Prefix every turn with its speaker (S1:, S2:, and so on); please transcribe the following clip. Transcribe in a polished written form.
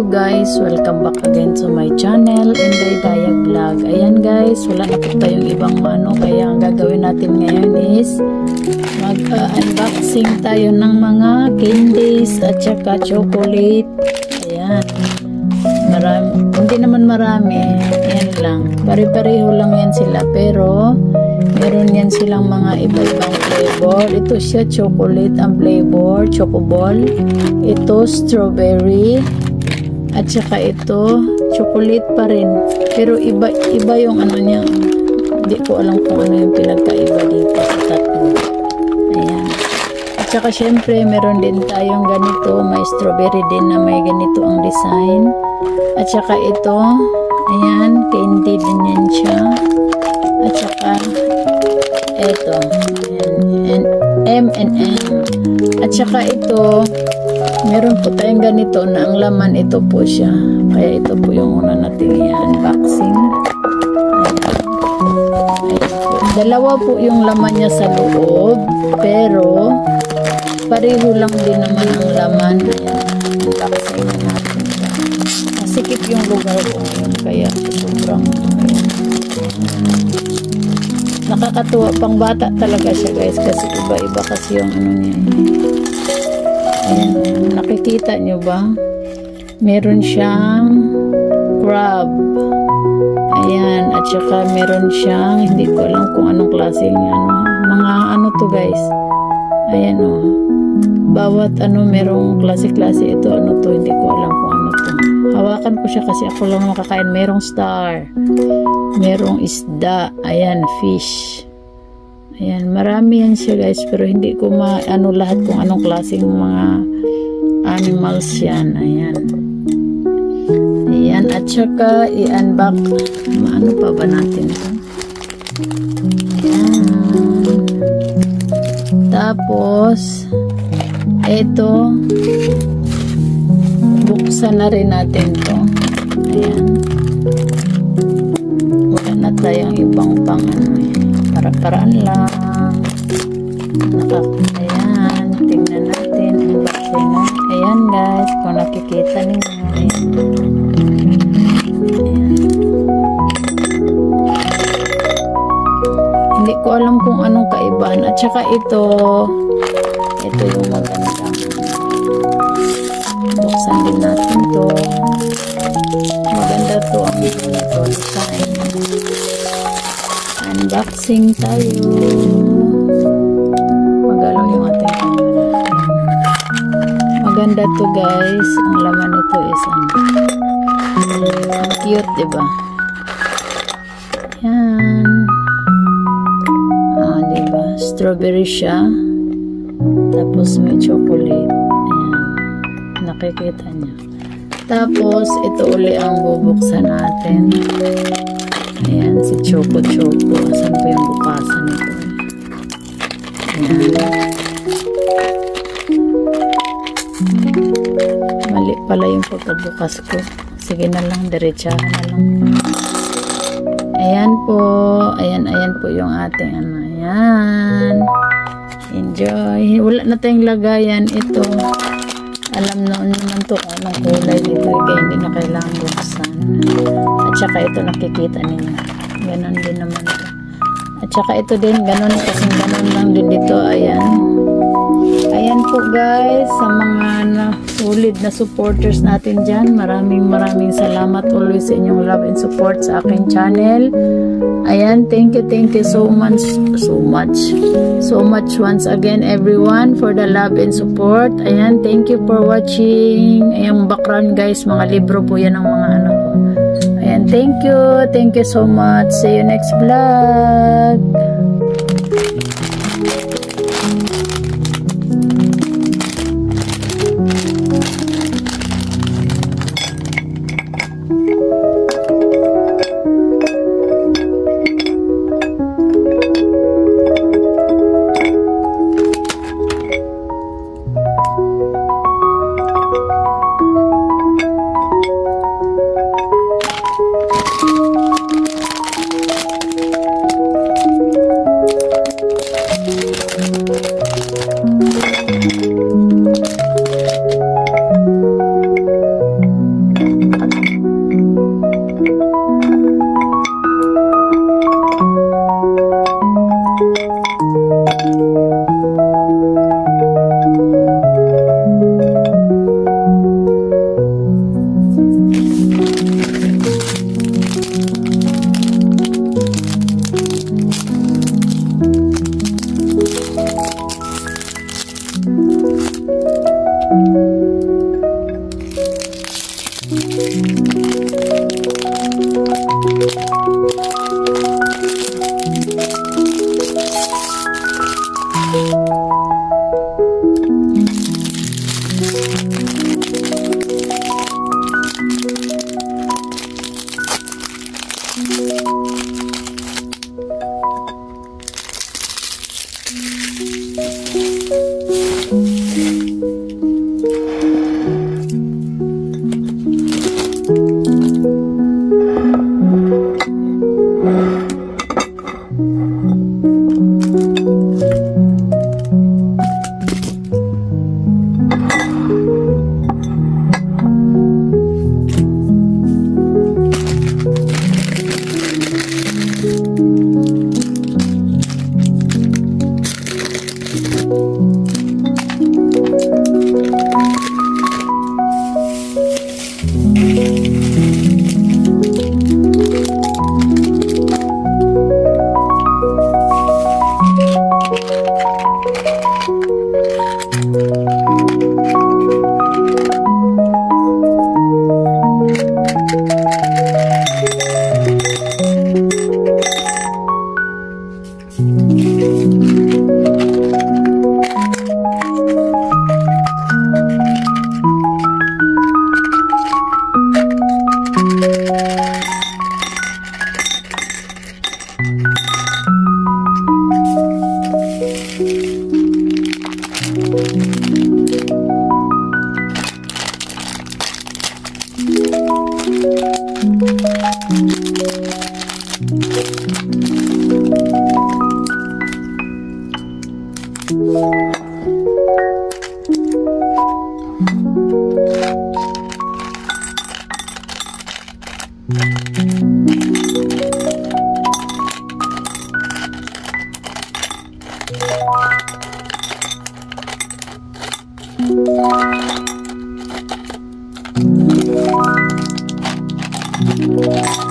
S1: guys, welcome back again to my channel, Inday Dayag Vlog. Ayan guys, wala na po tayong ibang kaya ang gagawin natin ngayon is mag-unboxing tayo ng mga candies at saka chocolate. Ayan, hindi naman marami, ayan lang, pare-pareho lang yan sila, pero meron yan silang mga iba-ibang flavor. Ito siya chocolate ang flavor, chocoball. Ito strawberry. At saka ito chocolate pa rin. Pero iba yung ano niya. Hindi ko alam kung ano yung pinagkaiba dito sa tatlo. Ayan. At saka syempre meron din tayong ganito. May strawberry din na may ganito ang design. At saka ito, ayan, candy din yan siya. At saka ito, M&M. At saka ito, meron po tayong ganito na ang laman ito po siya. Kaya ito po yung una nating i-unboxing. Dalawa po yung laman niya sa loob, pero pareho lang din naman ang laman. Ayan, unboxing na natin siya. Masikip yung lugar ko ngayon, kaya sobrang nakakatuwa, pang bata talaga siya guys, kasi iba-iba kasi yung ano niya. Ayan, nakikita nyo ba? Meron siyang crab. Ayan, at saka meron siyang, hindi ko alam kung anong klaseng mga ano to guys. Ayan o. Bawat merong klase-klase ito, ano to, hindi ko alam kung ano to. Hawakan ko siya kasi ako lang makakain. Merong star. Merong isda. Ayan, fish. Ayan, marami yan siya guys, pero hindi ko maano lahat kung anong klaseng mga animals yan. Ayan. Ayan, at saka i-unbox. Ano pa ba natin ito? Ayan. Tapos ito, buksan na rin natin to. Ayan. Wala na tayong ibang para-paraan lang. Ayan, tingnan natin unboxing na. Ayan guys, kung nakikita ninyo. Ayan. Hindi ko alam kung anong kaibahan. At saka ito yung maganda. Buksan din natin to. Maganda to ang design. Unboxing tayo. Magalaw yung ating camera. Maganda to guys. Ang laman nito is cute, diba? Yan. Diba? Strawberry siya. Tapos may chocolate. Ayan. Nakikita niya. Tapos ito uli ang bubuksan natin. Ayan, si Choco. Asan po yung bukasan nito? Ayan. Mali pala yung pagkabukas ko. Sige na lang, diretsahan na lang. Ayan po. Ayan po yung ating Ayan. Enjoy. Wala na tayong lagayan. Ito. Alam naman to anong kulay dito. Kaya hindi na kailangan buksan. At saka ito nakikita ninyo. Ganon din naman ito. At saka ito din. Ganon. Kasi ganon lang din dito. Ayan. Ayan po guys. Sa mga solid na supporters natin dyan. Maraming salamat always sa inyong love and support sa aking channel. Ayan. Thank you so much once again everyone for the love and support. Ayan. Thank you for watching. Ayan background guys. Mga libro po yan ng mga anak ko. Ayan. Thank you so much. See you next vlog.
S2: Thank you.